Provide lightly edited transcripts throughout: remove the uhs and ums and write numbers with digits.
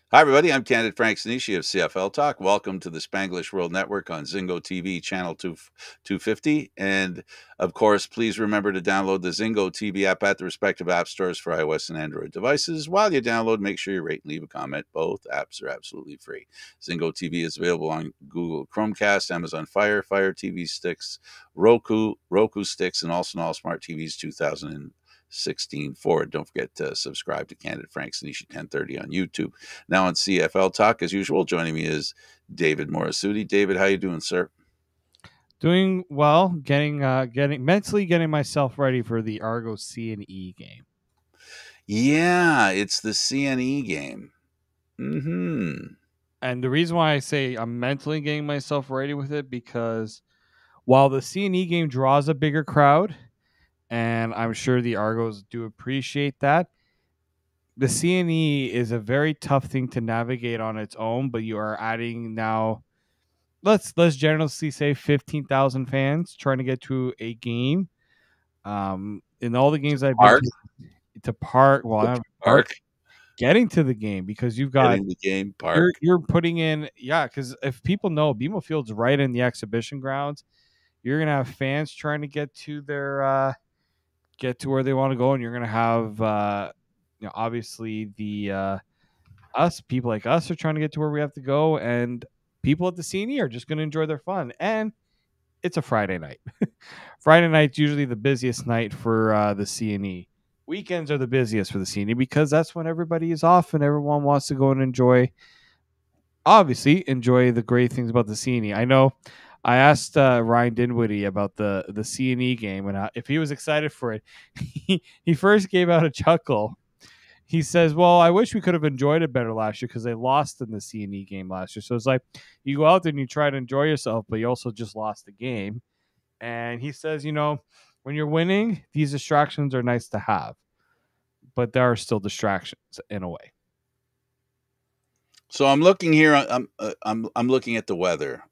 Hi, everybody. I'm Candid Stanisci of CFL Talk. Welcome to the Spanglish World Network on Zingo TV, channel 250. And of course, please remember to download the Zingo TV app at the respective app stores for iOS and Android devices. While you download, make sure you rate and leave a comment. Both apps are absolutely free. Zingo TV is available on Google Chromecast, Amazon Fire TV sticks, Roku sticks, and also on all smart TVs 2016 forward. Don't forget to subscribe to Candid Stanisci 1030 on YouTube. Now on CFL Talk, as usual, joining me is David Morassutti. David, how you doing, sir? Doing well, getting myself ready for the Argos C&E game. Yeah, it's the CNE game. Mm-hmm. And the reason why I say I'm mentally getting myself ready with it because while the C&E game draws a bigger crowd, and I'm sure the Argos do appreciate that, the C&E is a very tough thing to navigate on its own, but you are adding now let's generously say 15,000 fans trying to get to a game. In all the games I've been Park, to park, well, the not park park, getting to the game because you've got getting the game, you're park. you're putting in because if people know BMO Field's right in the exhibition grounds, you're gonna have fans trying to get to their get to where they want to go, and you're gonna have obviously the us people like us are trying to get to where we have to go, and people at the CNE are just gonna enjoy their fun, and it's a Friday night. Friday night's usually the busiest night for the CNE. Weekends are the busiest for the CNE because that's when everybody is off and everyone wants to go and enjoy the great things about the CNE. I know I asked Ryan Dinwiddie about the CNE game and if he was excited for it. He first gave out a chuckle. He says, "Well, I wish we could have enjoyed it better last year because they lost in the CNE game last year. So it's like you go out there and you try to enjoy yourself, but you also just lost the game." And he says, when you're winning, these distractions are nice to have, but there are still distractions in a way. So I'm looking here. I'm looking at the weather.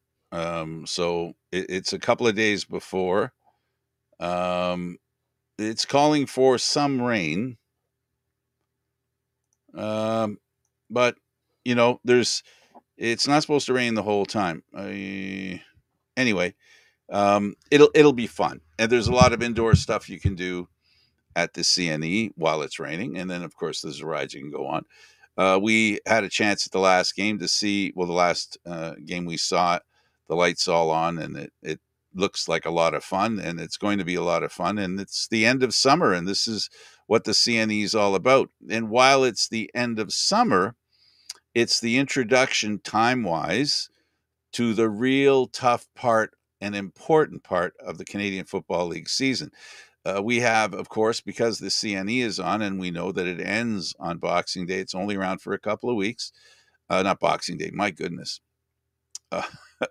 So it's a couple of days before. Um, it's calling for some rain. Um, but there's it's not supposed to rain the whole time. Anyway, it'll be fun, and there's a lot of indoor stuff you can do at the CNE while it's raining, and then of course there's a ride you can go on. We had a chance at the last game to see. Well, the last game we saw, the lights all on, and it looks like a lot of fun, and it's going to be a lot of fun. And it's the end of summer, and this is what the CNE is all about. And while it's the end of summer, it's the introduction time wise to the real tough part and important part of the Canadian Football League season. We have, of course, because the CNE is on and we know that it ends on Boxing Day, it's only around for a couple of weeks. Not Boxing Day, my goodness. Uh,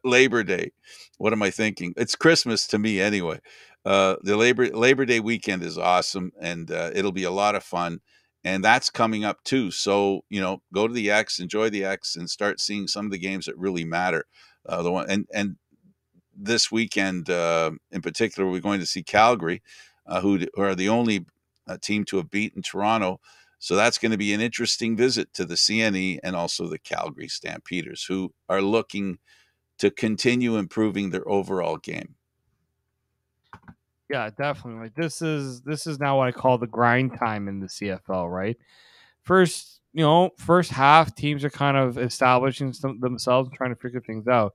Labor Day. What am I thinking? It's Christmas to me anyway. The Labor Day weekend is awesome, and it'll be a lot of fun. And that's coming up too. So go to the X, enjoy the X, and start seeing some of the games that really matter. The one and this weekend in particular, we're going to see Calgary, who are the only team to have beaten Toronto. So that's going to be an interesting visit to the CNE and also the Calgary Stampeders, who are looking to continue improving their overall game. Yeah, definitely. Like this is now what I call the grind time in the CFL, right? First half teams are kind of establishing themselves and trying to figure things out.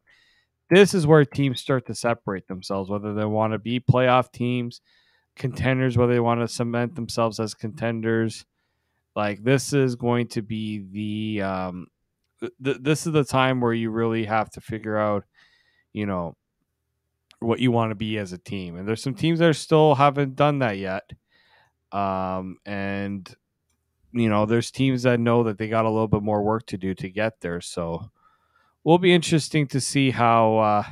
This is where teams start to separate themselves, whether they want to be playoff teams, contenders, whether they want to cement themselves as contenders. Like this is going to be this is the time where you really have to figure out, you know, what you want to be as a team. And there's some teams that still haven't done that yet. And there's teams that know that they got a little bit more work to do to get there. So will be interesting to see how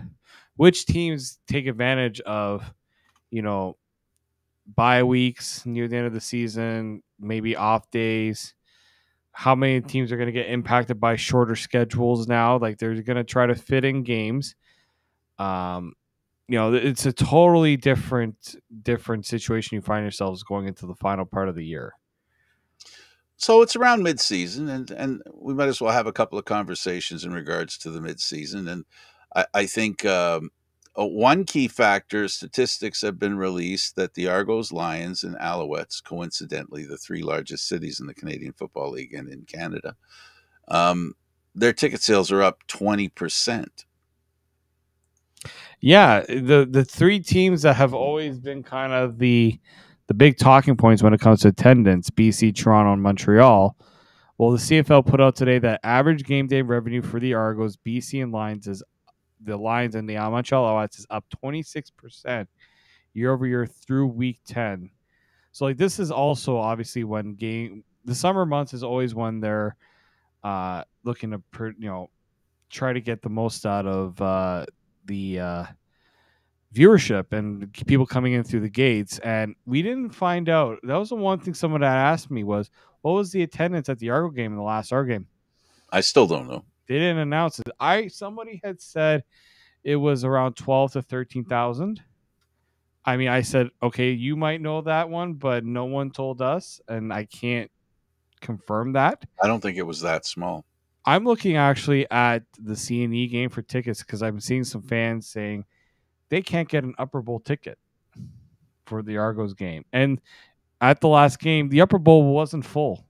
which teams take advantage of you know bye weeks near the end of the season, maybe off days. How many teams are going to get impacted by shorter schedules now? Like they're going to try to fit in games. Um, it's a totally different situation you find yourselves going into the final part of the year. So it's around mid-season, and we might as well have a couple of conversations in regards to the mid-season. And I think one key factor, statistics have been released that the Argos, Lions, and Alouettes, coincidentally the three largest cities in the Canadian Football League and in Canada, um, their ticket sales are up 20%. Yeah, the three teams that have always been kind of the big talking points when it comes to attendance, BC, Toronto, and Montreal. Well, the CFL put out today that average game day revenue for the Argos, BC, and Lions is the Lions and the Montreal Alouettes is up 26% year over year through week 10. So like this is also obviously when game the summer months is always when they're looking to try to get the most out of the viewership and people coming in through the gates. And we didn't find out. That was the one thing someone had asked me was, what was the attendance at the Argo game in the last Argo game? I still don't know. They didn't announce it. Somebody had said it was around 12 to 13,000. I mean, I said, okay, you might know that one, but no one told us, and I can't confirm that. I don't think it was that small. I'm looking actually at the CNE game for tickets because I'm seeing some fans saying they can't get an Upper Bowl ticket for the Argos game. And at the last game, the Upper Bowl wasn't full.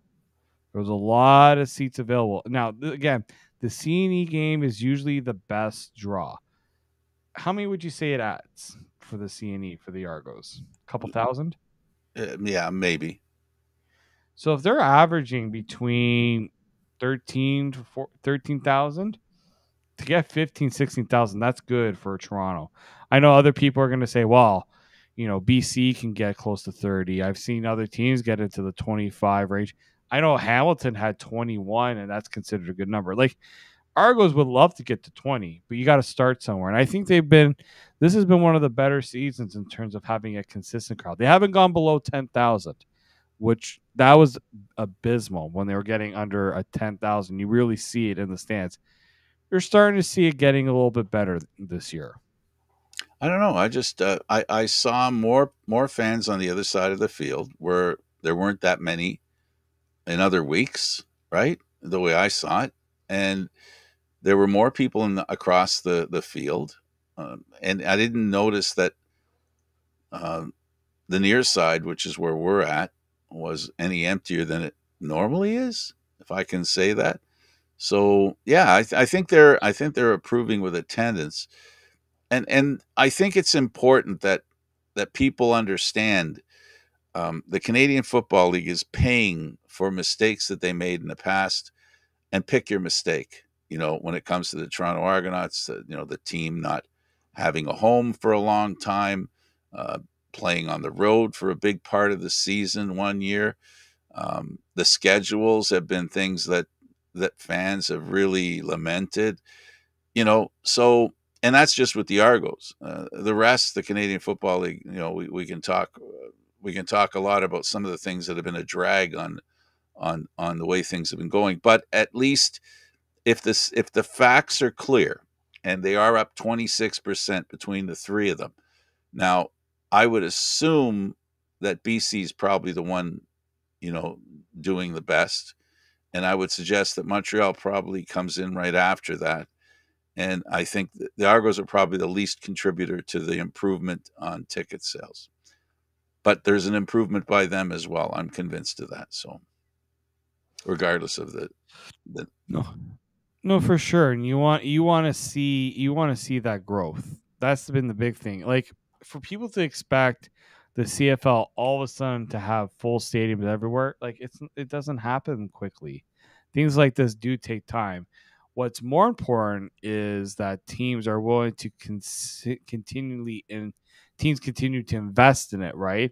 There was a lot of seats available. Now, again, the CNE game is usually the best draw. How many would you say it adds for the CNE for the Argos? A couple thousand? Yeah, maybe. So if they're averaging between 13,000 to get 15, 16,000, that's good for Toronto. I know other people are going to say, well, BC can get close to 30. I've seen other teams get into the 25 range. I know Hamilton had 21, and that's considered a good number. Like Argos would love to get to 20, but you got to start somewhere. And I think this has been one of the better seasons in terms of having a consistent crowd. They haven't gone below 10,000, which that was abysmal when they were getting under a 10,000. You really see it in the stands. You're starting to see it getting a little bit better this year. I don't know. I just I saw more fans on the other side of the field where there weren't that many in other weeks, right? The way I saw it, and there were more people across the field, and I didn't notice that the near side, which is where we're at, was any emptier than it normally is, if I can say that. So yeah, I think they're improving with attendance, and I think it's important that people understand the Canadian Football League is paying for mistakes that they made in the past, and pick your mistake. When it comes to the Toronto Argonauts, the team not having a home for a long time, uh, playing on the road for a big part of the season one year. The schedules have been things that fans have really lamented. So and that's just with the Argos. The rest, the Canadian Football League, we can talk. We can talk a lot about some of the things that have been a drag on the way things have been going. But at least if the facts are clear, and they are up 26% between the three of them. Now, I would assume that BC is probably the one, doing the best. And I would suggest that Montreal probably comes in right after that. And I think the Argos are probably the least contributor to the improvement on ticket sales. But there's an improvement by them as well. I'm convinced of that. So, regardless of the No, no, for sure. And you want to see that growth. That's been the big thing. Like for people to expect the CFL all of a sudden to have full stadiums everywhere, like it doesn't happen quickly. Things like this do take time. What's more important is that teams are willing to continually and teams continue to invest in it, right?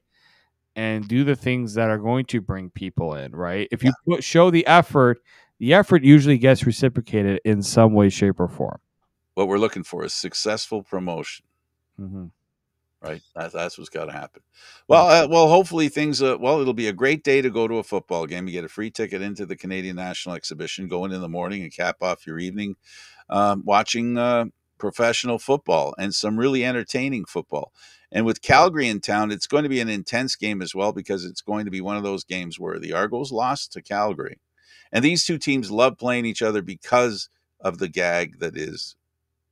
And do the things that are going to bring people in, right? If you show the effort usually gets reciprocated in some way, shape, or form. what we're looking for is successful promotion. Mm-hmm. Right, that's what's got to happen. Yeah. Well, hopefully things. It'll be a great day to go to a football game. You get a free ticket into the Canadian National Exhibition. Go in the morning and cap off your evening, watching professional football and some really entertaining football. And with Calgary in town, it's going to be an intense game as well because it's going to be one of those games where the Argos lost to Calgary. And these two teams love playing each other because of the gag that is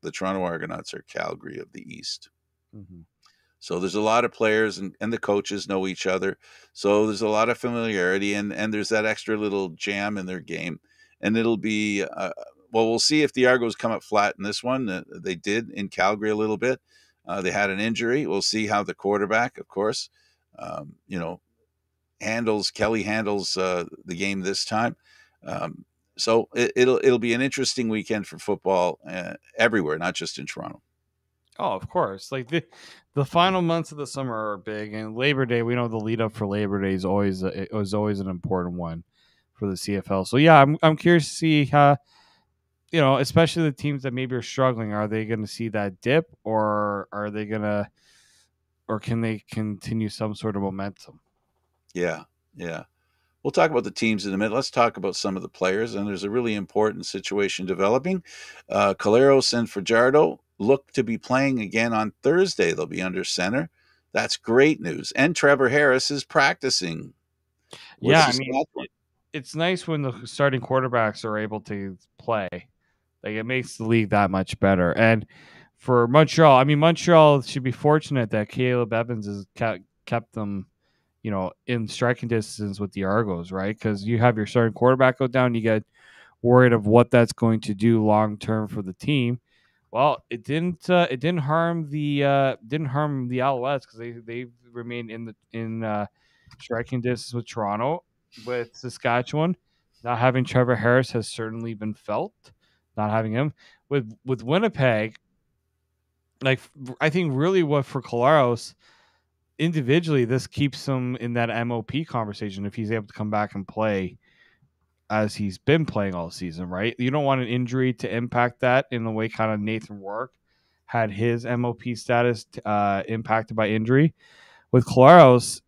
the Toronto Argonauts are Calgary of the East. Mm-hmm. So there's a lot of players and the coaches know each other. So there's a lot of familiarity and there's that extra little jam in their game. And it'll be, well, we'll see if the Argos come up flat in this one. They did in Calgary a little bit. They had an injury. We'll see how the quarterback, of course, you know, Kelly handles the game this time. So it'll be an interesting weekend for football everywhere, not just in Toronto. Oh, of course. Like the final months of the summer are big, and Labor Day. We know the lead up for Labor Day is always it was always an important one for the CFL. So yeah, I'm curious to see how, especially the teams that maybe are struggling. Are they going to see that dip, or are they gonna, or can they continue some sort of momentum? Yeah, yeah. We'll talk about the teams in a minute. Let's talk about some of the players. And there's a really important situation developing. Caleros and Fajardo look to be playing again on Thursday. They'll be under center. That's great news. And Trevor Harris is practicing with Yeah, I mean, Saskatchewan. it's nice when the starting quarterbacks are able to play. Like it makes the league that much better. And for Montreal, I mean, Montreal should be fortunate that Caleb Evans has kept them, in striking distance with the Argos, right? Because you have your starting quarterback go down, you get worried of what that's going to do long term for the team. Well, it didn't. It didn't harm the Alouettes because they remained in striking distance with Toronto. With Saskatchewan, not having Trevor Harris has certainly been felt. Not having him with Winnipeg, like I think really what for Colaros individually, this keeps him in that MOP conversation if he's able to come back and play as he's been playing all season, right? You don't want an injury to impact that in the way kind of Nathan Rourke had his MOP status impacted by injury. With Claros,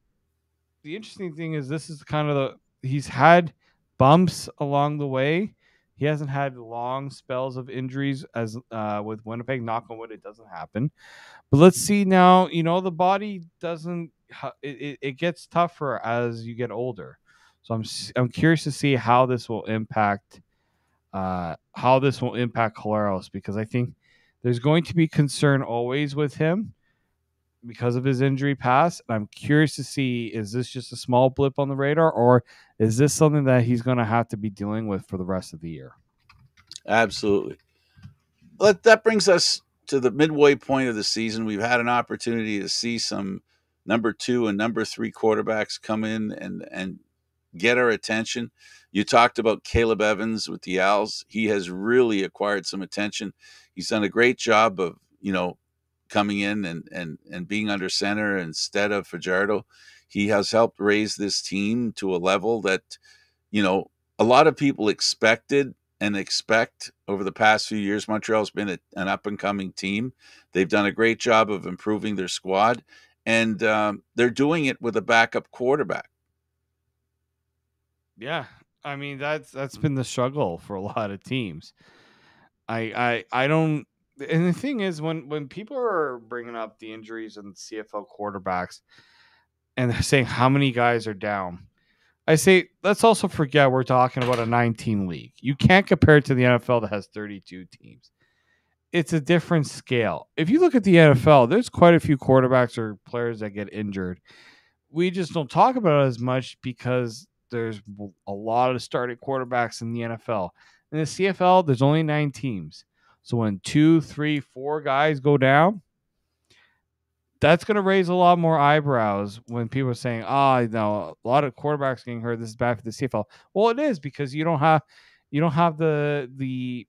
the interesting thing is this is kind of he's had bumps along the way. He hasn't had long spells of injuries as with Winnipeg. Knock on wood, it doesn't happen. But let's see now. The body doesn't. It gets tougher as you get older. So I'm curious to see how this will impact Colaros, because I think there's going to be concern always with him because of his injury past. And I'm curious to see, is this just a small blip on the radar, or is this something that he's going to have to be dealing with for the rest of the year? Absolutely. That brings us to the midway point of the season. We've had an opportunity to see some number 2 and number 3 quarterbacks come in and get our attention. You talked about Caleb Evans with the Owls. He has really acquired some attention. He's done a great job of, coming in and being under center instead of Fajardo. He has helped raise this team to a level that, a lot of people expected and expect over the past few years. Montreal's been an up and coming team. They've done a great job of improving their squad, and they're doing it with a backup quarterback. Yeah, I mean that's been the struggle for a lot of teams. I don't. And the thing is, when people are bringing up the injuries and CFL quarterbacks, and they're saying how many guys are down, I say let's also forget we're talking about a 19 league. You can't compare it to the NFL that has 32 teams. It's a different scale. If you look at the NFL, there's quite a few quarterbacks or players that get injured. We just don't talk about it as much because there's a lot of starting quarterbacks in the NFL. In the CFL, there's only 9 teams. So when 2, 3, 4 guys go down, that's going to raise a lot more eyebrows when people are saying, no, a lot of quarterbacks getting hurt. This is bad for the CFL. Well, it is because you don't have you don't have the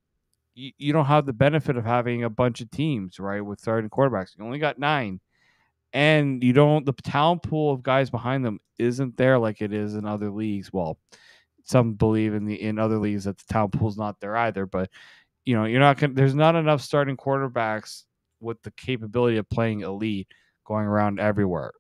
benefit of having a bunch of teams, right? With starting quarterbacks, you only got 9, and the talent pool of guys behind them isn't there like it is in other leagues. Well, some believe in other leagues that the talent pool's not there either, but you're not going. There's not enough starting quarterbacks with the capability of playing elite going around everywhere.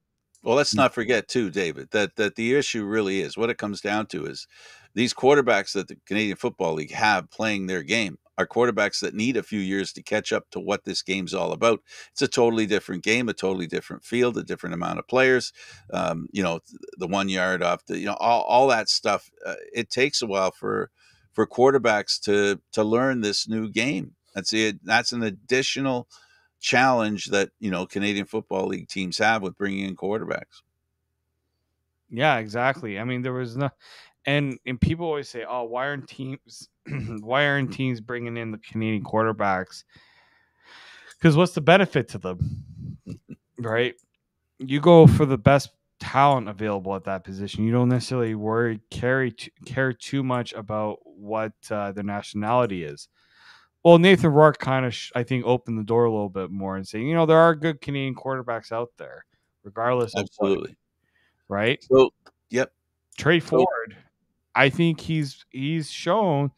Well, let's not forget too, David, that the issue really is what it comes down to is these quarterbacks that the Canadian Football League have playing their game are quarterbacks that need a few years to catch up to what this game's all about. It's a totally different game, a totally different field, a different amount of players. The 1 yard off the, all that stuff. It takes a while for quarterbacks to learn this new game. That's it. That's an additional challenge that Canadian Football League teams have with bringing in quarterbacks. Yeah, exactly. I mean, there was no, and people always say, "Oh, why aren't teams, why aren't teams bringing in the Canadian quarterbacks?" Because what's the benefit to them, right? You go for the best talent available at that position. You don't necessarily care too much about what their nationality is. Well, Nathan Rourke kind of, I think, opened the door a little bit more and saying, there are good Canadian quarterbacks out there, regardless of what, Absolutely. right? So, yep. Trey So, Ford, I think he's shown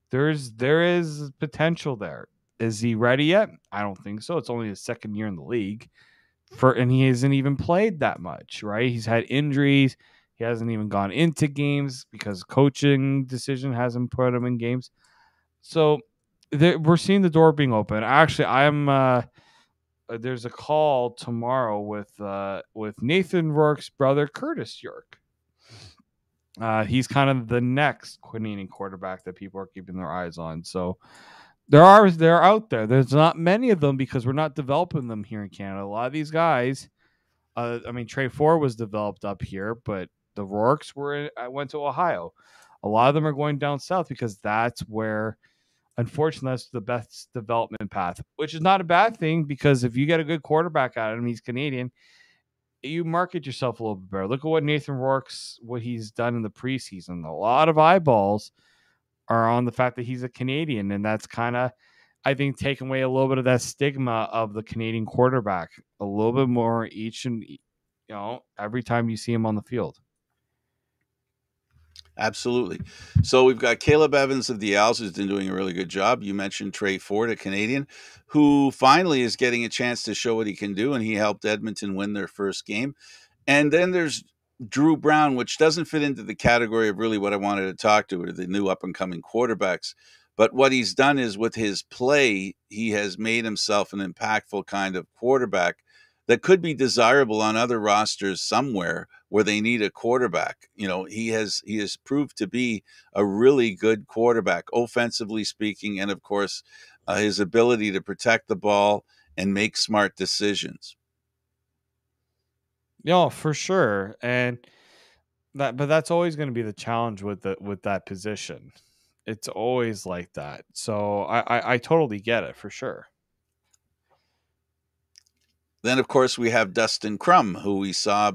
there is potential there. Is he ready yet? I don't think so. It's only his second year in the league, and he hasn't even played that much, right? He's had injuries. He hasn't even gone into games because coaching decision hasn't put him in games. So we're seeing the door being open. Actually, I'm there's a call tomorrow with Nathan Rourke's brother Curtis York. He's kind of the next Canadian quarterback that people are keeping their eyes on. So they're out there. There's not many of them because we're not developing them here in Canada. A lot of these guys, I mean, Trey Ford was developed up here, but the Rourkes went to Ohio. A lot of them are going down south because that's where, unfortunately, that's the best development path, which is not a bad thing because if you get a good quarterback out of him, he's Canadian, you market yourself a little bit better. Look at what Nathan Rourke's, what he's done in the preseason. A lot of eyeballs are on the fact that he's a Canadian, and that's kind of, I think, taking away a little bit of that stigma of the Canadian quarterback a little bit more every time you see him on the field. absolutely. So we've got Caleb Evans of the Owls who's been doing a really good job. You mentioned Trey Ford, a Canadian, who finally is getting a chance to show what he can do, and he helped Edmonton win their first game. And then there's Drew Brown, which doesn't fit into the category of really what I wanted to talk to, or the new up and coming quarterbacks. But what he's done is with his play, he has made himself an impactful kind of quarterback that could be desirable on other rosters somewhere where they need a quarterback. He has proved to be a really good quarterback, offensively speaking, and of course, his ability to protect the ball and make smart decisions. Yeah, for sure. But that's always going to be the challenge with that position. It's always like that. So I totally get it for sure. Then, of course, we have Dustin Crum, who we saw,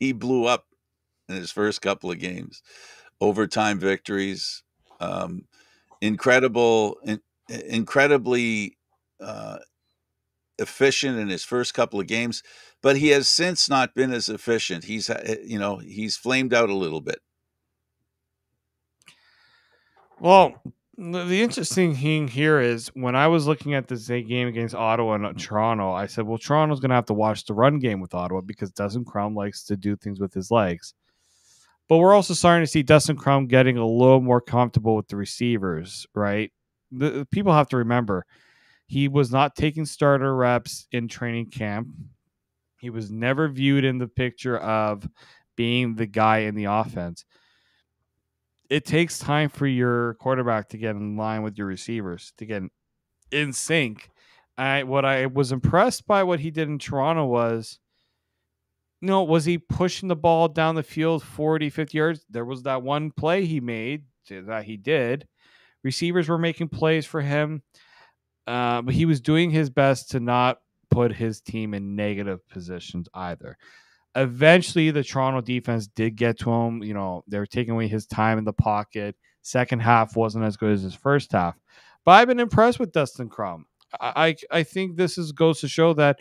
he blew up in his first couple of games, overtime victories, um, incredibly uh, efficient in his first couple of games, but he has since not been as efficient. He's flamed out a little bit. Well, the interesting thing here is when I was looking at this game against Ottawa and Toronto, I said, well, Toronto's going to have to watch the run game with Ottawa because Dustin Crum likes to do things with his legs. But we're also starting to see Dustin Crum getting a little more comfortable with the receivers, right? The people have to remember he was not taking starter reps in training camp. He was never viewed in the picture of being the guy in the offense. It takes time for your quarterback to get in line with your receivers, to get in sync. What I was impressed by what he did in Toronto was he pushing the ball down the field 40, 50 yards? There was that one play he made that he did. Receivers were making plays for him, but he was doing his best to not put his team in negative positions either. Eventually, the Toronto defense did get to him. They were taking away his time in the pocket. Second half wasn't as good as his first half. But I've been impressed with Dustin Crum. I think this goes to show that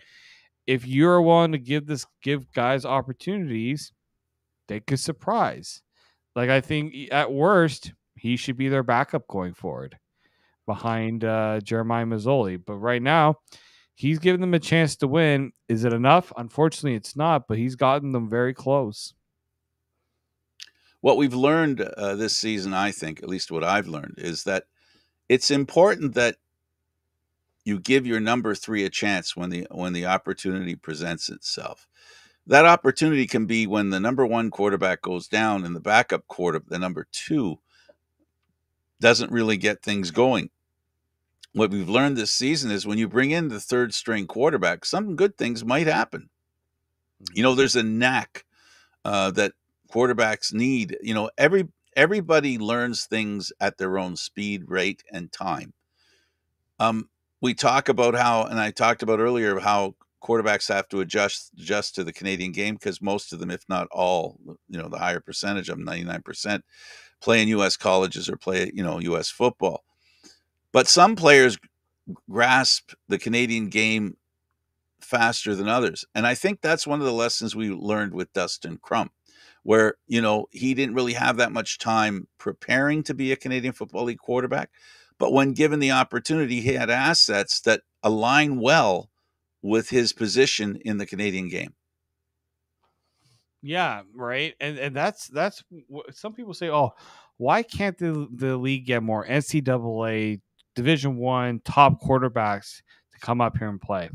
if you're willing to give guys opportunities, they could surprise. Like I think at worst, he should be their backup going forward behind Jeremiah Mazzoli. But right now, he's given them a chance to win. Is it enough? Unfortunately, it's not, but he's gotten them very close. What we've learned this season, I think, at least what I've learned, is that it's important that you give your number three a chance when the opportunity presents itself. That opportunity can be when the number one quarterback goes down and the backup quarter, the number two, doesn't really get things going. What we've learned this season is when you bring in the third string quarterback, some good things might happen. Mhm. There's a knack that quarterbacks need. Everybody learns things at their own speed, rate, and time. Um, we talk about how, and I talked about earlier, how quarterbacks have to adjust to the Canadian game because most of them, if not all, the higher percentage of them, 99%, play in U.S. colleges or play, U.S. football. But some players grasp the Canadian game faster than others. And I think that's one of the lessons we learned with Dustin Crum, where, he didn't really have that much time preparing to be a Canadian Football League quarterback. But when given the opportunity, he had assets that align well with his position in the Canadian game. Yeah, right. And that's what some people say. Oh, why can't the league get more NCAA Division One top quarterbacks to come up here and play?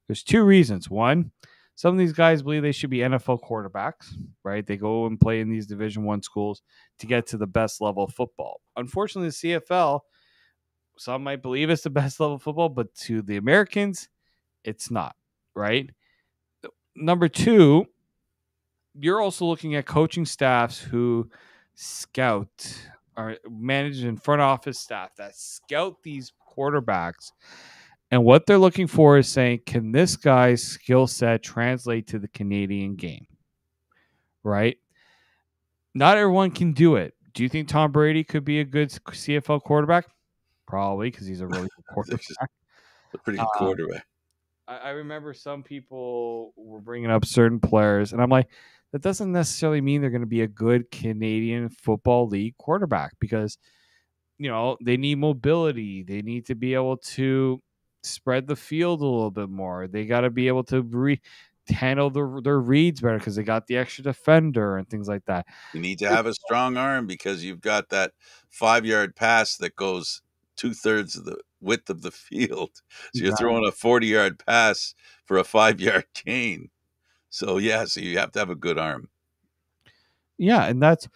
There's two reasons. One, some of these guys believe they should be NFL quarterbacks, right? They go and play in these Division One schools to get to the best level of football. Unfortunately, the CFL, some might believe it's the best level of football, but to the Americans, it's not, right? Number two, you're also looking at coaching staffs who scout or manage in front office staff that scout these quarterbacks. And what they're looking for is saying, can this guy's skill set translate to the Canadian game? Right? Not everyone can do it. Do you think Tom Brady could be a good CFL quarterback? Probably, because he's a really good This is quarterback. a pretty good Uh, quarterback. I remember some people were bringing up certain players, and I'm like, that doesn't necessarily mean they're going to be a good Canadian Football League quarterback because, they need mobility. They need to be able to spread the field a little bit more. They got to be able to handle their reads better because they got the extra defender and things like that. You need to have a strong arm because you've got that 5 yard pass that goes two-thirds of the width of the field. So you're Exactly. throwing a 40-yard pass for a 5 yard gain. So yeah, so you have to have a good arm. Yeah, and that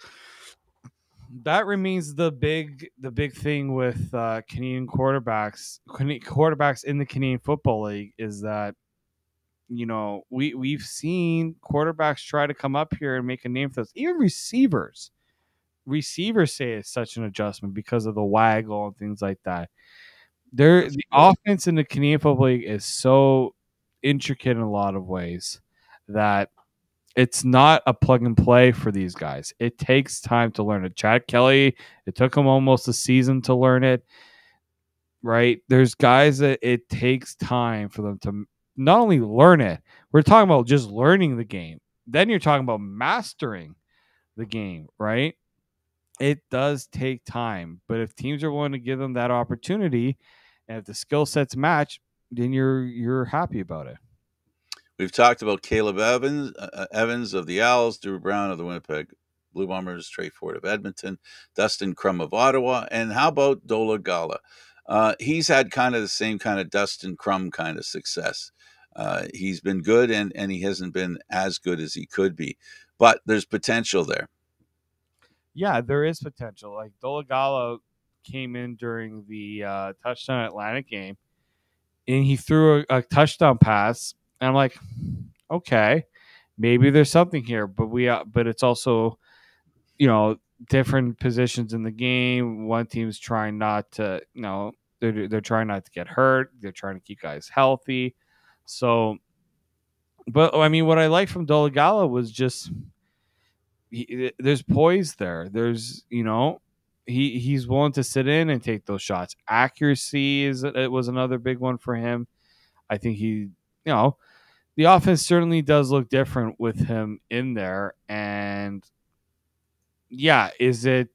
remains the big thing with Canadian quarterbacks in the Canadian Football League is that we've seen quarterbacks try to come up here and make a name for us. Even receivers say it's such an adjustment because of the waggle and things like that. That's The true. offense in the Canadian Football League is so intricate in a lot of ways that it's not a plug and play for these guys. It takes time to learn it. Chad Kelly, it took him almost a season to learn it, right? There's guys that it takes time for them to not only learn it, we're talking about just learning the game. Then you're talking about mastering the game, right? It does take time, but if teams are willing to give them that opportunity and if the skill sets match, then you're happy about it. We've talked about Caleb Evans of the Owls, Drew Brown of the Winnipeg Blue Bombers, Trey Ford of Edmonton, Dustin Crum of Ottawa, and how about Dola Gala? He's had kind of the same kind of Dustin Crum kind of success. He's been good, and he hasn't been as good as he could be, but there's potential there. Yeah, there is potential. Like Dolagala came in during the touchdown Atlantic game, and he threw a touchdown pass, and I'm like, okay, maybe there's something here, but it's also different positions in the game. One team's trying not to, they're trying not to get hurt. They're trying to keep guys healthy. So, but I mean, what I like from Dolagala was just there's poise there. There's he's willing to sit in and take those shots. Accuracy it was another big one for him. I think the offense certainly does look different with him in there. And yeah, is it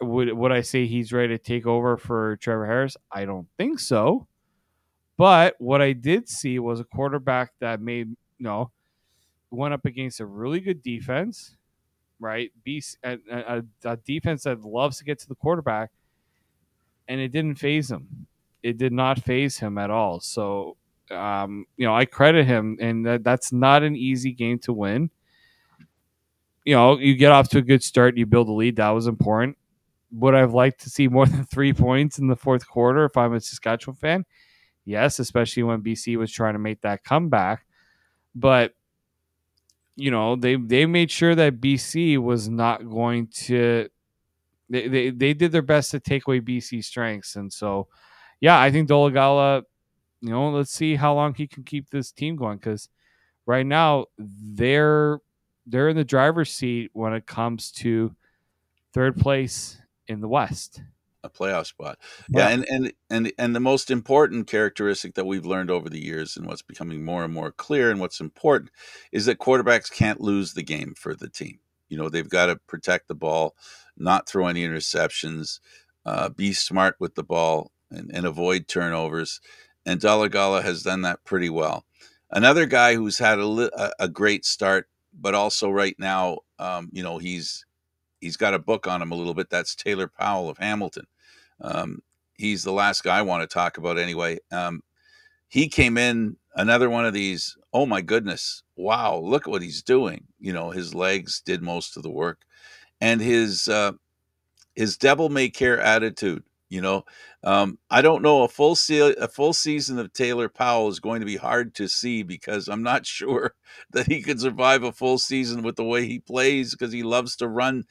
would I say he's ready to take over for Trevor Harris? I don't think so. But what I did see was a quarterback that went up against a really good defense, right? A defense that loves to get to the quarterback, and it didn't phase him. It did not phase him at all. So, I credit him, and that's not an easy game to win. You get off to a good start, you build a lead. That was important. Would I've liked to see more than 3 points in the fourth quarter if I'm a Saskatchewan fan? Yes, especially when BC was trying to make that comeback. But they made sure that BC was not going to. They did their best to take away BC strengths, and so yeah, I think Dolagala. Let's see how long he can keep this team going, because right now they're in the driver's seat when it comes to third place in the West. A playoff spot. Yeah, Yeah. and the most important characteristic that we've learned over the years, and what's becoming more and more clear, and what's important, is that quarterbacks can't lose the game for the team. They've got to protect the ball, not throw any interceptions, be smart with the ball, and avoid turnovers. And Dalagala has done that pretty well. Another guy who's had a great start, but also right now, he's got a book on him a little bit. That's Taylor Powell of Hamilton. He's the last guy I want to talk about anyway. He came in, another one of these, oh my goodness, wow, look at what he's doing. His legs did most of the work. And his devil may care attitude. I don't know, a full season of Taylor Powell is going to be hard to see, because I'm not sure that he could survive a full season with the way he plays, because he loves to run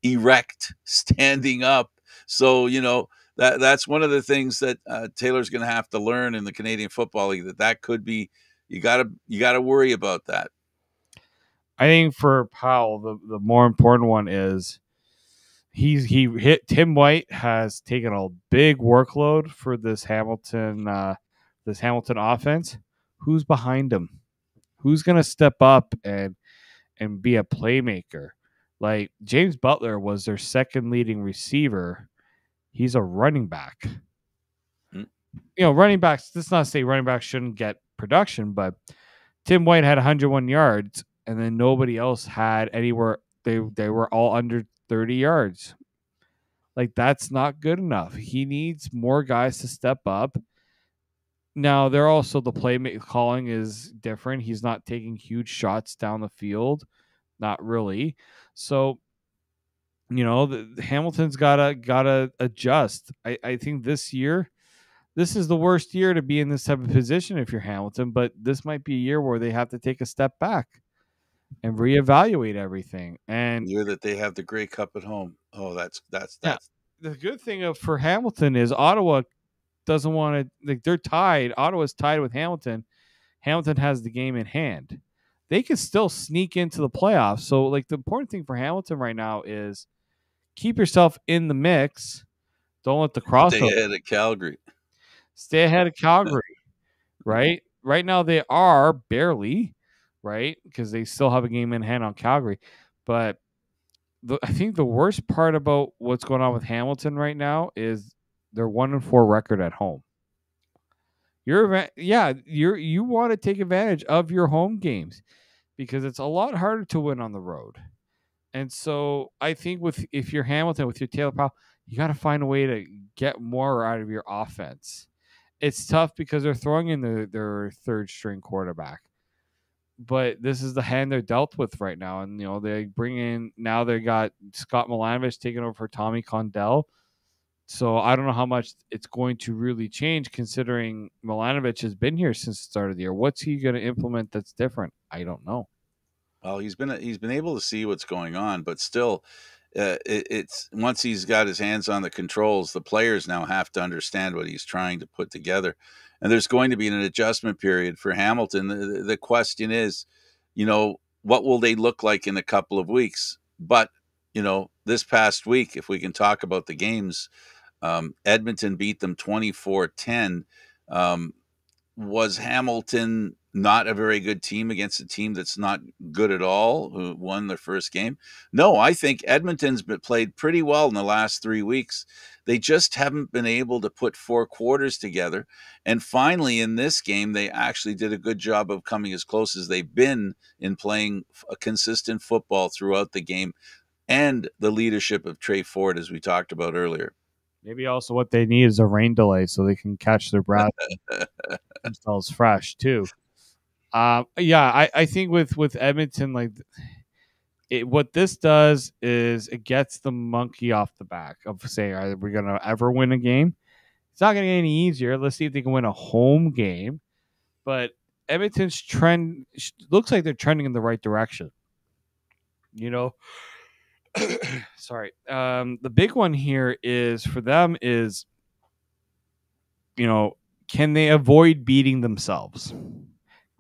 erect, standing up. So that's one of the things that Taylor's going to have to learn in the Canadian Football League. That could be, you gotta worry about that. I think for Powell, the more important one is he hit Tim White has taken a big workload for this Hamilton offense. Who's behind him? Who's going to step up and be a playmaker? Like James Butler was their second leading receiver. He's a running back. Hmm. Running backs, let's not say running backs shouldn't get production, but Tim White had 101 yards, and then nobody else had anywhere. They were all under 30 yards. Like, that's not good enough. He needs more guys to step up. Now, they're also, the play calling is different. He's not taking huge shots down the field. Not really. So, the Hamilton's gotta adjust. I think this year, this is the worst year to be in this type of position if you're Hamilton, but this might be a year where they have to take a step back and reevaluate everything. And The year that they have the Grey Cup at home. Oh, that's yeah, the good thing for Hamilton is Ottawa doesn't want to, like, they're tied. Ottawa's tied with Hamilton. Hamilton has the game in hand. They can still sneak into the playoffs. So, like, the important thing for Hamilton right now is keep yourself in the mix. Don't let the stay crossover. ahead of Calgary. Stay ahead of Calgary, right? Right now they are barely, right? Because they still have a game in hand on Calgary. But I think the worst part about what's going on with Hamilton right now is their 1-4 record at home. You want to take advantage of your home games, because it's a lot harder to win on the road. And so I think if you're Hamilton with your Taylor Powell, you got to find a way to get more out of your offense. It's tough because they're throwing in their third string quarterback, but this is the hand they're dealt with right now. And they bring in, now they got Scott Milanovich taking over for Tommy Condell. So I don't know how much it's going to really change, considering Milanovich has been here since the start of the year. What's he going to implement that's different? I don't know. Well, he's been able to see what's going on, but still, it's once he's got his hands on the controls, the players now have to understand what he's trying to put together, and there's going to be an adjustment period for Hamilton. The question is, what will they look like in a couple of weeks? But this past week, if we can talk about the games, Edmonton beat them 24-10. Was Hamilton not a very good team against a team that's not good at all, who won their first game. No, I think Edmonton's been played pretty well in the last 3 weeks. They just haven't been able to put four quarters together. And finally, in this game, they actually did a good job of coming as close as they've been in playing a consistent football throughout the game and the leadership of Trey Ford, as we talked about earlier. Maybe also what they need is a rain delay so they can catch their breath, themselves fresh too. Yeah, I think with Edmonton, like what this does is it gets the monkey off the back of saying, are we gonna ever win a game? It's not gonna get any easier. Let's see if they can win a home game. But Edmonton's trend looks like they're trending in the right direction. You know, sorry. The big one here is for them is, can they avoid beating themselves?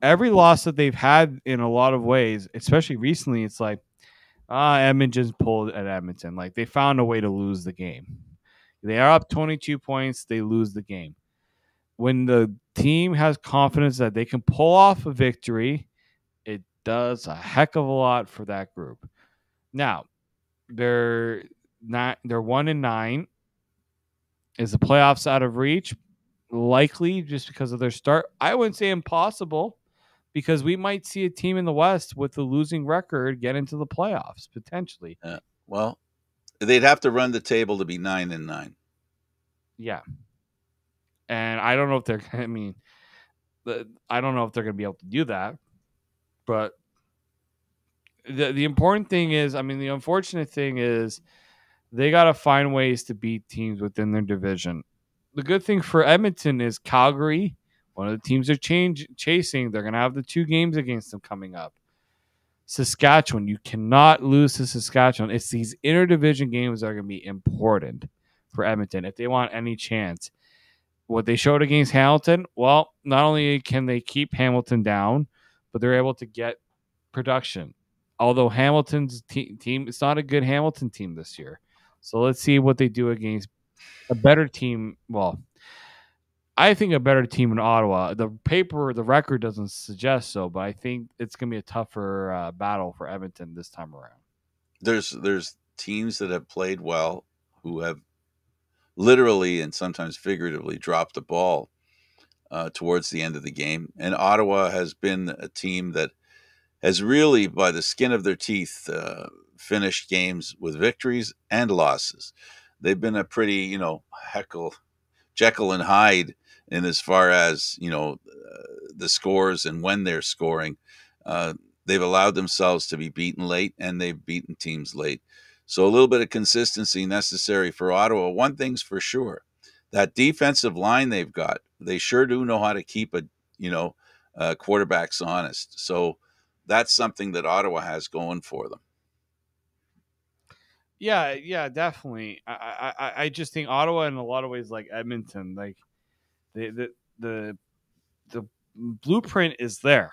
Every loss that they've had in a lot of ways, especially recently, it's like, Edmonton's pulled at Edmonton. Like they found a way to lose the game. They are up 22 points, they lose the game. When the team has confidence that they can pull off a victory, it does a heck of a lot for that group. Now, they're 1-9. Is the playoffs out of reach? Likely just because of their start. I wouldn't say impossible because we might see a team in the West with the losing record get into the playoffs potentially. Well, they'd have to run the table to be 9-9. Yeah. And I don't know if they're, I don't know if they're going to be able to do that. But the important thing is, the unfortunate thing is they got to find ways to beat teams within their division. The good thing for Edmonton is Calgary, one of the teams they're chasing. They're going to have the 2 games against them coming up. Saskatchewan, you cannot lose to Saskatchewan. It's these interdivision games that are going to be important for Edmonton if they want any chance. What they showed against Hamilton, well, not only can they keep Hamilton down, but they're able to get production. Although Hamilton's team, it's not a good Hamilton team this year. So let's see what they do against a better team. Well, I think a better team in Ottawa. The record doesn't suggest so, but I think it's going to be a tougher battle for Edmonton this time around. There's teams that have played well who have literally and sometimes figuratively dropped the ball towards the end of the game. And Ottawa has been a team that has really, by the skin of their teeth, finished games with victories and losses. They've been a pretty, Jekyll and Hyde in as far as, the scores and when they're scoring. They've allowed themselves to be beaten late, and they've beaten teams late. So a little bit of consistency necessary for Ottawa. One thing's for sure, that defensive line they've got, they sure do know how to keep quarterbacks honest. So that's something that Ottawa has going for them. Yeah, definitely. I just think Ottawa in a lot of ways like Edmonton, like the blueprint is there.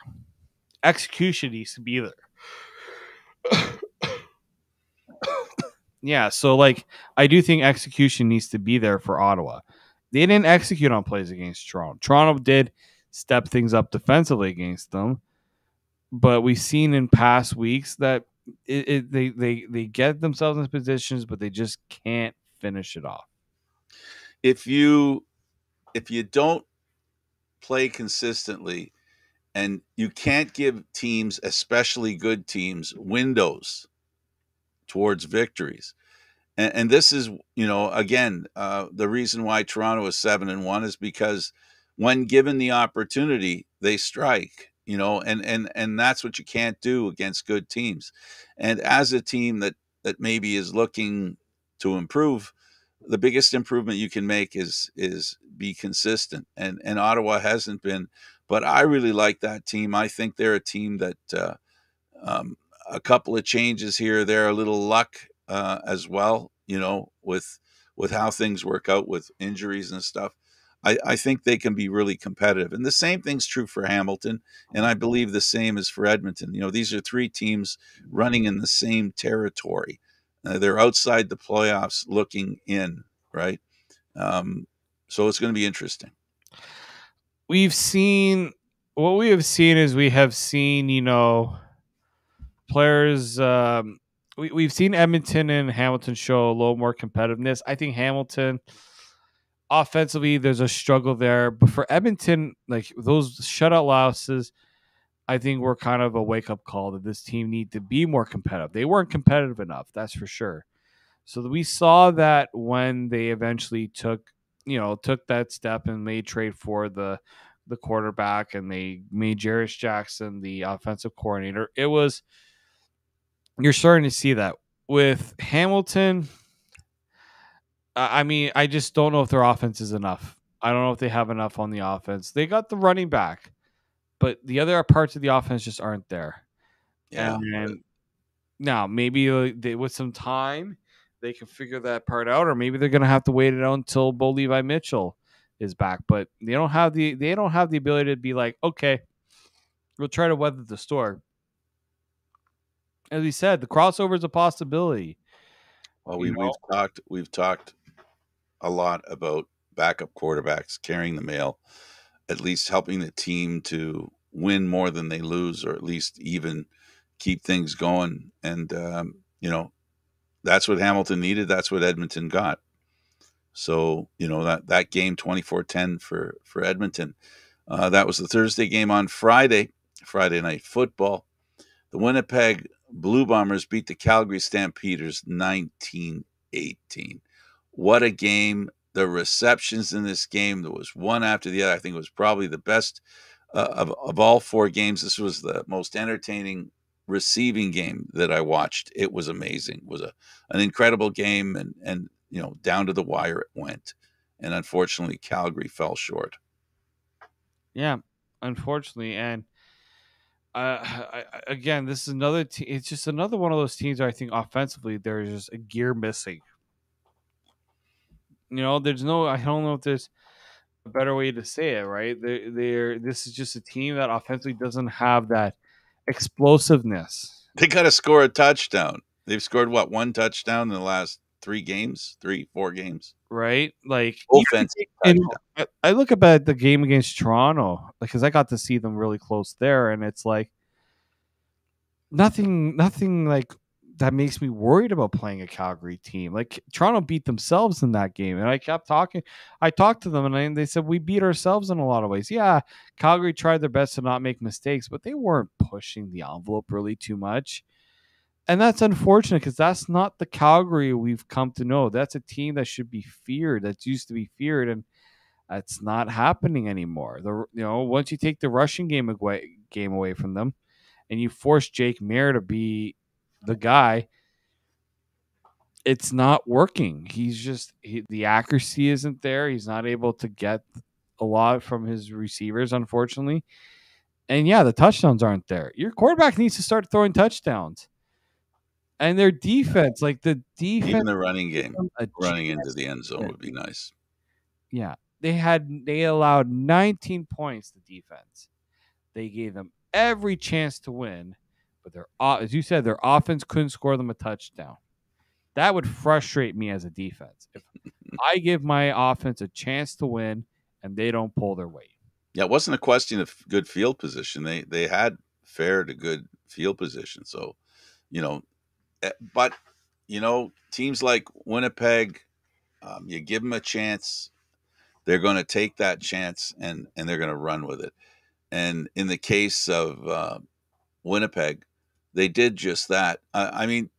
Execution needs to be there. Yeah, so like I do think execution needs to be there for Ottawa. They didn't execute on plays against Toronto. Toronto did step things up defensively against them, but we've seen in past weeks that they get themselves in positions, but they just can't finish it off. If you don't play consistently, and you can't give teams, especially good teams, windows towards victories. And this is, again, the reason why Toronto is 7-1 is because when given the opportunity, they strike. And that's what you can't do against good teams. And as a team that maybe is looking to improve, the biggest improvement you can make is be consistent. And Ottawa hasn't been, but I really like that team. I think they're a team that a couple of changes here, there, a little luck as well. With how things work out with injuries and stuff. I think they can be really competitive. And the same thing's true for Hamilton. And I believe the same is for Edmonton. These are 3 teams running in the same territory. They're outside the playoffs looking in, right? So it's going to be interesting. We've seen what we have seen is we have seen, players. We've seen Edmonton and Hamilton show a little more competitiveness. I think Hamilton offensively, there's a struggle there, but for Edmonton, like those shutout losses, I think were kind of a wake up call that this team need to be more competitive. They weren't competitive enough, that's for sure. So we saw that when they eventually took that step and made trade for the quarterback and they made Jarris Jackson the offensive coordinator. It was You're starting to see that with Hamilton. I mean, I just don't know if their offense is enough. I don't know if they have enough on the offense. They got the running back, but the other parts of the offense just aren't there. Yeah, And now maybe with some time they can figure that part out, or maybe they're going to have to wait it out until Bo Levi Mitchell is back. But they don't have the ability to be like, okay, we'll try to weather the storm. As we said, the crossover is a possibility. well, You know, we've talked a lot about backup quarterbacks carrying the mail, at least helping the team to win more than they lose, or at least even keep things going. And that's what Hamilton needed. That's what Edmonton got. So that game 24-10 for Edmonton. That was the Thursday game. On Friday night football. The Winnipeg Blue Bombers beat the Calgary Stampeders 19-18. What a game. The receptions in this game, there was one after the other. I think it was probably the best of all four games. This was the most entertaining receiving game that I watched. It was amazing. It was an incredible game, and down to the wire it went. And unfortunately, Calgary fell short. yeah, unfortunately, and again, this is another. It's just another one of those teams where I think offensively there's just a gear missing. There's no. I don't know if there's a better way to say it. Right? This is just a team that offensively doesn't have that explosiveness. They got to score a touchdown. They've scored what, one touchdown in the last 3 games, 4 games. Right? Like Offensive touchdown. I look about the game against Toronto because I got to see them really close there, and it's like nothing like that makes me worried about playing a Calgary team. Like Toronto beat themselves in that game, and I talked to them, and they said we beat ourselves in a lot of ways. Yeah, Calgary tried their best to not make mistakes, but they weren't pushing the envelope really too much. And that's unfortunate because that's not the Calgary we've come to know. That's a team that should be feared. That's used to be feared, and that's not happening anymore. Once you take the rushing game away from them, and you force Jake Mayer to be the guy, it's not working. The accuracy isn't there. He's not able to get a lot from his receivers, unfortunately. And yeah, the touchdowns aren't there. Your quarterback needs to start throwing touchdowns. And their defense, like the Even defense, the running game, a running into chance the end to zone win. would be nice. Yeah, they allowed 19 points to defense. They gave them every chance to win, but as you said, their offense couldn't score them a touchdown. That would frustrate me as a defense. If I give my offense a chance to win and they don't pull their weight. Yeah, it wasn't a question of good field position. They had fair to good field position. So, you know, but teams like Winnipeg, you give them a chance, they're going to take that chance and they're going to run with it. And in the case of Winnipeg, they did just that. I mean,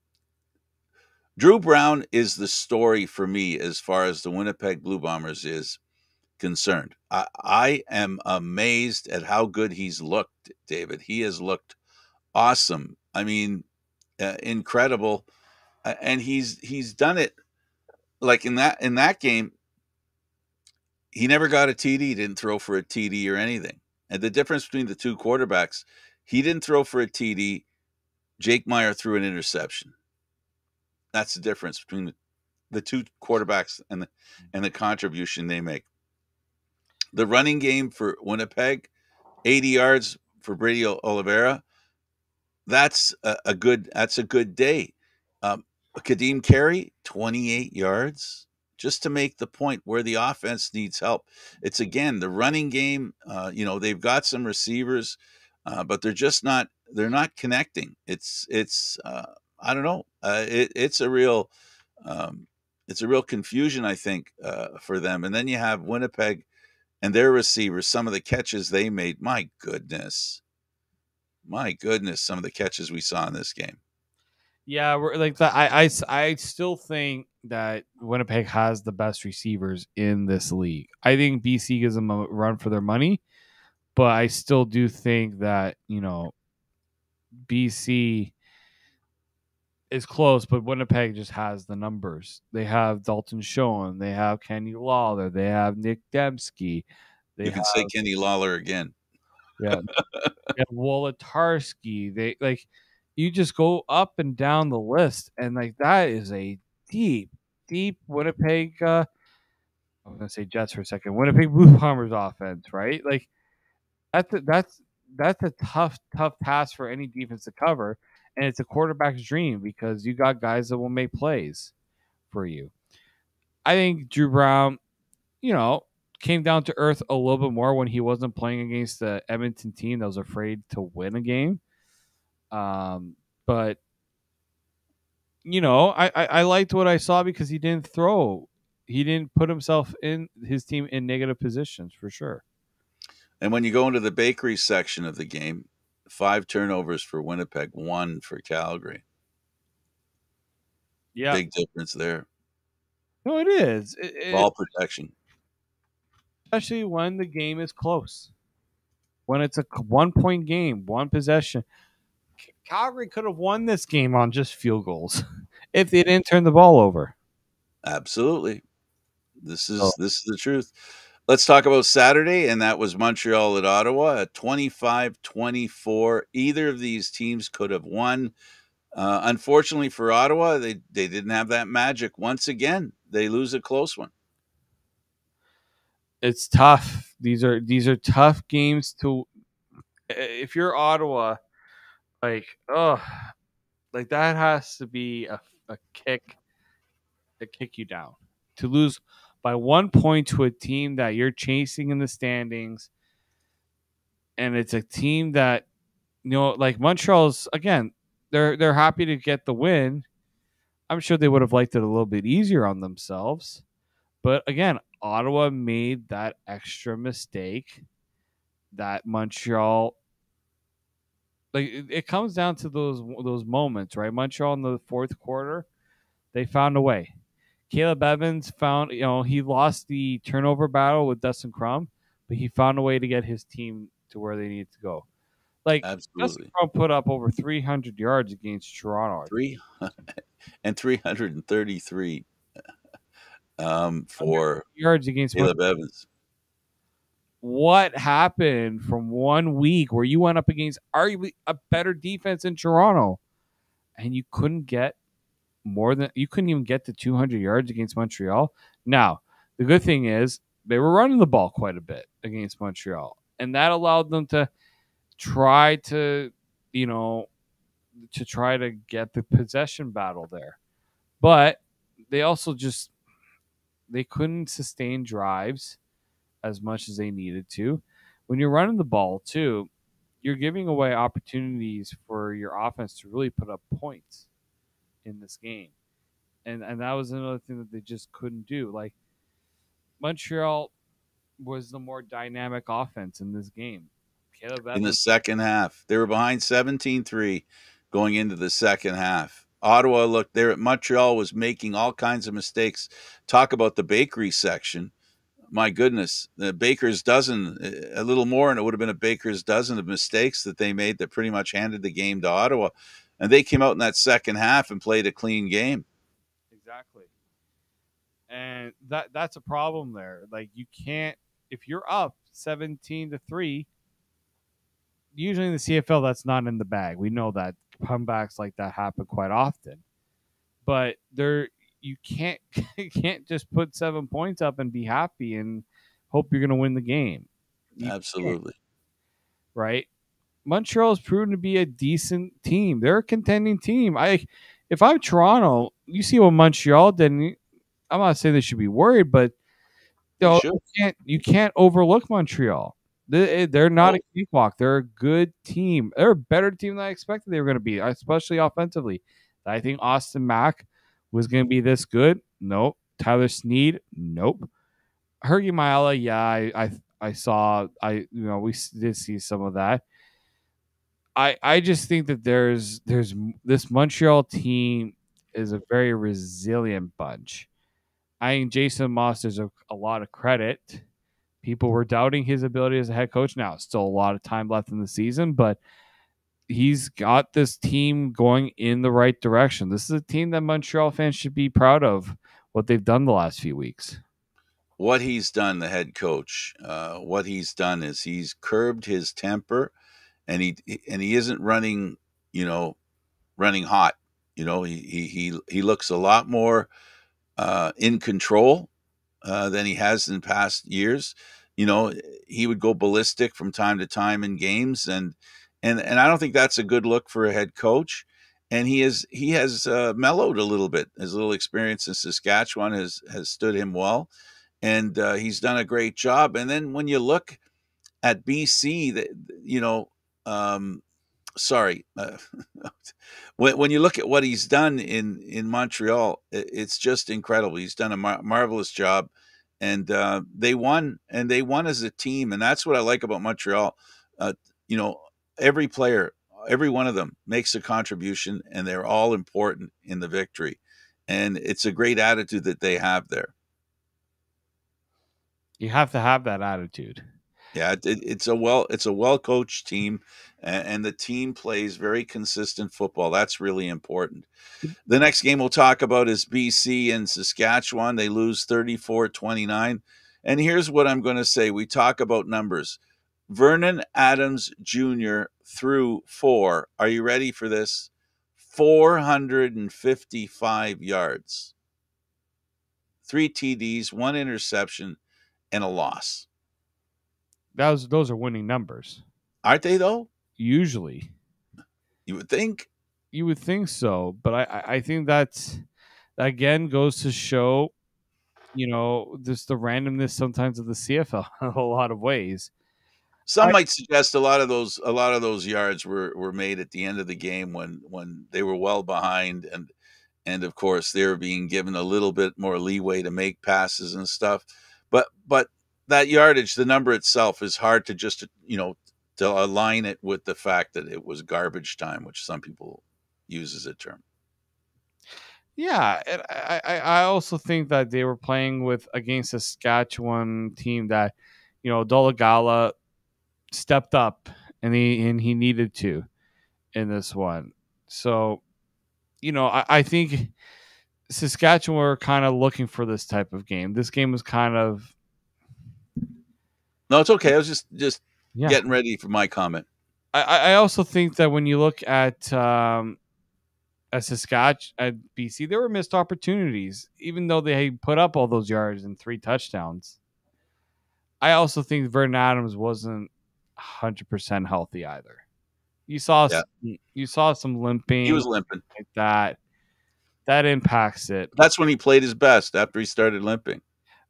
Drew Brown is the story for me as far as the Winnipeg Blue Bombers is concerned. I am amazed at how good he's looked, David. He has looked awesome. I mean, incredible, and he's done it like in that game. He never got a TD. Didn't throw for a TD or anything. And the difference between the two quarterbacks, he didn't throw for a TD. Jake Meyer threw an interception. That's the difference between the two quarterbacks and the contribution they make. The running game for Winnipeg, 80 yards for Brady Oliveira. That's a good day. Kadeem Carey, 28 yards. just to make the point where the offense needs help. It's again the running game. They've got some receivers, but they're not connecting. It's I don't know. Um, it's a real confusion, I think, for them. And then you have Winnipeg and their receivers. Some of the catches they made. My goodness, some of the catches we saw in this game. Yeah, we're like that. I still think that Winnipeg has the best receivers in this league. I think BC gives them a run for their money, but I still do think that BC is close, but Winnipeg just has the numbers. They have Dalton Schoen, they have Kenny Lawler, they have Nick Dembski, they You have can say Kenny Lawler again. yeah, they have Wolotarski. They like you just go up and down the list, and like that is a deep, deep Winnipeg. I'm gonna say Jets for a second. Winnipeg Blue Bombers offense, right? Like that's a tough, tough task for any defense to cover, and it's a quarterback's dream because you got guys that will make plays for you. I think Drew Brown, came down to earth a little bit more when he wasn't playing against the Edmonton team that was afraid to win a game. But I liked what I saw because he didn't throw. He didn't put his team in negative positions for sure. And when you go into the bakery section of the game, 5 turnovers for Winnipeg, 1 for Calgary. Yeah, Big difference there. no, it is. Ball protection. Especially when the game is close. When it's a 1-point game, one possession. Calgary could have won this game on just field goals if they didn't turn the ball over. Absolutely. This So, is the truth. Let's talk about Saturday, and that was Montreal at Ottawa at 25-24. Either of these teams could have won. Unfortunately for Ottawa, they didn't have that magic. Once again, they lose a close one. it's tough. These are tough games to. If you're Ottawa, like like that has to be a kick to kick you down to lose by 1 point to a team that you're chasing in the standings, and it's a team that like Montreal's again. They're happy to get the win. I'm sure they would have liked it a little bit easier on themselves, but again, Ottawa made that extra mistake that Montreal. Like it comes down to those moments, right? Montreal in the fourth quarter, they found a way. Caleb Evans found, he lost the turnover battle with Dustin Crum, but he found a way to get his team to where they needed to go. Like Dustin Absolutely. Crum put up over 300 yards against Toronto. 333 for yards against Caleb Evans. What happened from 1 week where you went up against arguably a better defense in Toronto and you couldn't even get to 200 yards against Montreal? Now, the good thing is they were running the ball quite a bit against Montreal, and that allowed them to try to, get the possession battle there. But they also they couldn't sustain drives as much as they needed to. When you're running the ball too, you're giving away opportunities for your offense to really put up points in this game. And that was another thing that they just couldn't do. Like Montreal was the more dynamic offense in this game. Caleb Evans, in the second half. They were behind 17-3 going into the second half. Ottawa looked there at Montreal was making all kinds of mistakes. Talk about the bakery section. My goodness, the baker's dozen, a little more, and it would have been a baker's dozen of mistakes that they made that pretty much handed the game to Ottawa. And they came out in that second half and played a clean game. Exactly. And that's a problem there. Like you can't, if you're up 17-3, usually in the CFL that's not in the bag. We know that comebacks like that happen quite often. But you can't you can't just put 7 points up and be happy and hope you're going to win the game. Absolutely. Right? Montreal has proven to be a decent team. They're a contending team. If I'm Toronto, you see what Montreal did. I'm not saying they should be worried, but They should. you can't overlook Montreal. They're not a Oh, cakewalk. They're a good team. They're a better team than I expected they were going to be, especially offensively. I think Austin Mack was going to be this good. Nope. Tyler Snead. Nope. Hergy Maala. Yeah, I saw. We did see some of that. I just think that there's this Montreal team is a very resilient bunch. I think Jason Moss deserves a lot of credit. People were doubting his ability as a head coach. Now, still a lot of time left in the season, but he's got this team going in the right direction. This is a team that Montreal fans should be proud of what they've done the last few weeks. what he's done, the head coach, what he's done is he's curbed his temper, and he isn't running, you know, running hot. He looks a lot more in control than he has in past years. You know, he would go ballistic from time to time in games, and I don't think that's a good look for a head coach. And he has mellowed a little bit. His little experience in Saskatchewan has stood him well, and he's done a great job. And then when you look at BC, that you know, um, sorry, when you look at what he's done in Montreal, it's just incredible. He's done a marvelous job, and they won as a team, and that's what I like about Montreal. Uh, you know, every player, every one of them makes a contribution, and they're all important in the victory, and it's a great attitude that they have there. You have to have that attitude. Yeah, it's a well coached team, and the team plays very consistent football. That's really important. The next game we'll talk about is BC and Saskatchewan. They lose 34-29. And here's what I'm going to say. We talk about numbers. Vernon Adams Jr. threw four. Are you ready for this? 455 yards, three TDs, one interception, and a loss. Those are winning numbers. Aren't they, though? Usually, You would think. you would think so, but I think that's again goes to show, just the randomness sometimes of the CFL in a lot of ways. Some might suggest a lot of those yards were made at the end of the game when they were well behind, and of course they were being given a little bit more leeway to make passes and stuff. But that yardage, the number itself, is hard to just to align it with the fact that it was garbage time, which some people use as a term. Yeah, and I also think that they were playing with against a Saskatchewan team that, Dolagala stepped up and he needed to in this one. So, I think Saskatchewan were kind of looking for this type of game. This game was kind of No, it's okay. I was just yeah. getting ready for my comment. I also think that when you look at Saskatchewan at BC, there were missed opportunities, even though they put up all those yards and 3 touchdowns. I also think Vernon Adams wasn't 100% healthy either. You saw Yeah, you saw some he limping was limping. like that. That impacts it. That's when he played his best after he started limping.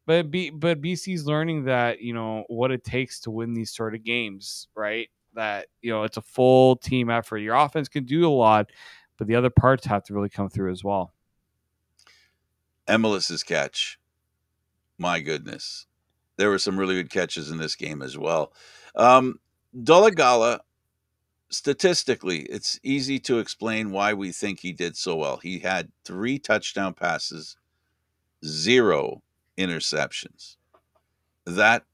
But BC's learning that, what it takes to win these sort of games, right? That, it's a full team effort. Your offense can do a lot, but the other parts have to really come through as well. Emilis's catch, my goodness, there were some really good catches in this game as well. Dolegala, statistically, it's easy to explain why we think he did so well. He had 3 touchdown passes, 0 interceptions. That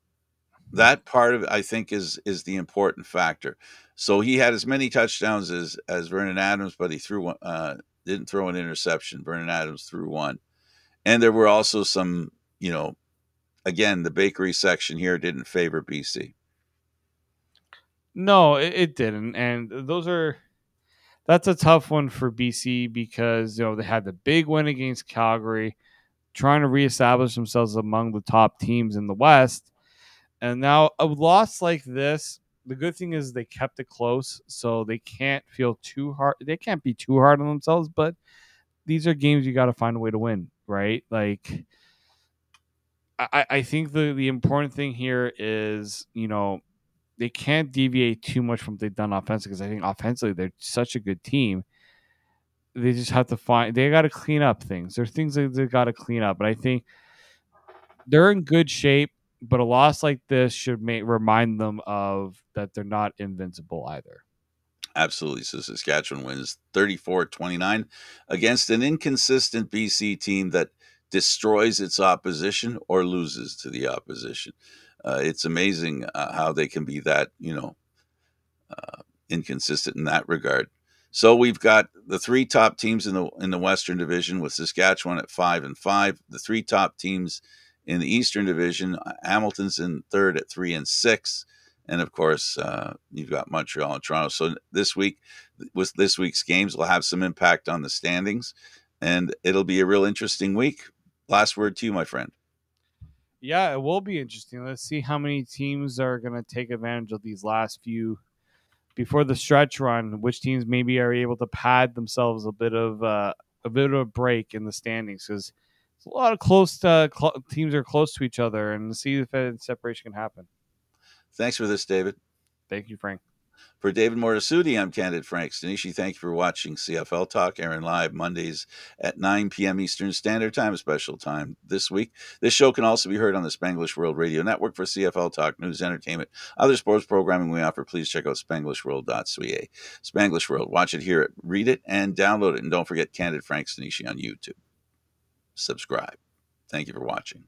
part of it, I think, is the important factor. So he had as many touchdowns as Vernon Adams, but he didn't throw an interception. Vernon Adams threw one, and there were also some, again, the bakery section here didn't favor BC. No, it didn't. And that's a tough one for BC because, they had the big win against Calgary, trying to reestablish themselves among the top teams in the West. And now a loss like this, the good thing is they kept it close, so they can't feel too hard. They can't be too hard on themselves, but these are games you got to find a way to win, right? Like I think the important thing here is, they can't deviate too much from what they've done offensively, because I think offensively they're such a good team. They just have to they got to clean up things. There's things that they got to clean up, but I think they're in good shape. But a loss like this should remind them of that they're not invincible either. Absolutely. So Saskatchewan wins 34-29 against an inconsistent BC team that destroys its opposition or loses to the opposition. It's amazing how they can be that, inconsistent in that regard. So we've got the three top teams in the Western Division, with Saskatchewan at 5-5. The three top teams in the Eastern Division, Hamilton's in third at 3-6, and of course you've got Montreal and Toronto. So this week, with this week's games, will have some impact on the standings, and it'll be a real interesting week. Last word to you, my friend. Yeah, it will be interesting. Let's see how many teams are going to take advantage of these last few before the stretch run. Which teams maybe are able to pad themselves a bit of a break in the standings, because a lot of close teams are close to each other, and see if a separation can happen. Thanks for this, David. Thank you, Frank. For David Morassutti, I'm Candid Frank Stanisci. Thank you for watching CFL Talk, airing live Mondays at 9 p.m. Eastern Standard Time, a special time this week. This show can also be heard on the Spanglish World Radio Network. For CFL Talk, news, entertainment, other sports programming we offer, please check out spanglishworld.ca. Spanglish World. Watch it, hear it, read it, and download it. And don't forget Candid Frank Stanisci on YouTube. Subscribe. Thank you for watching.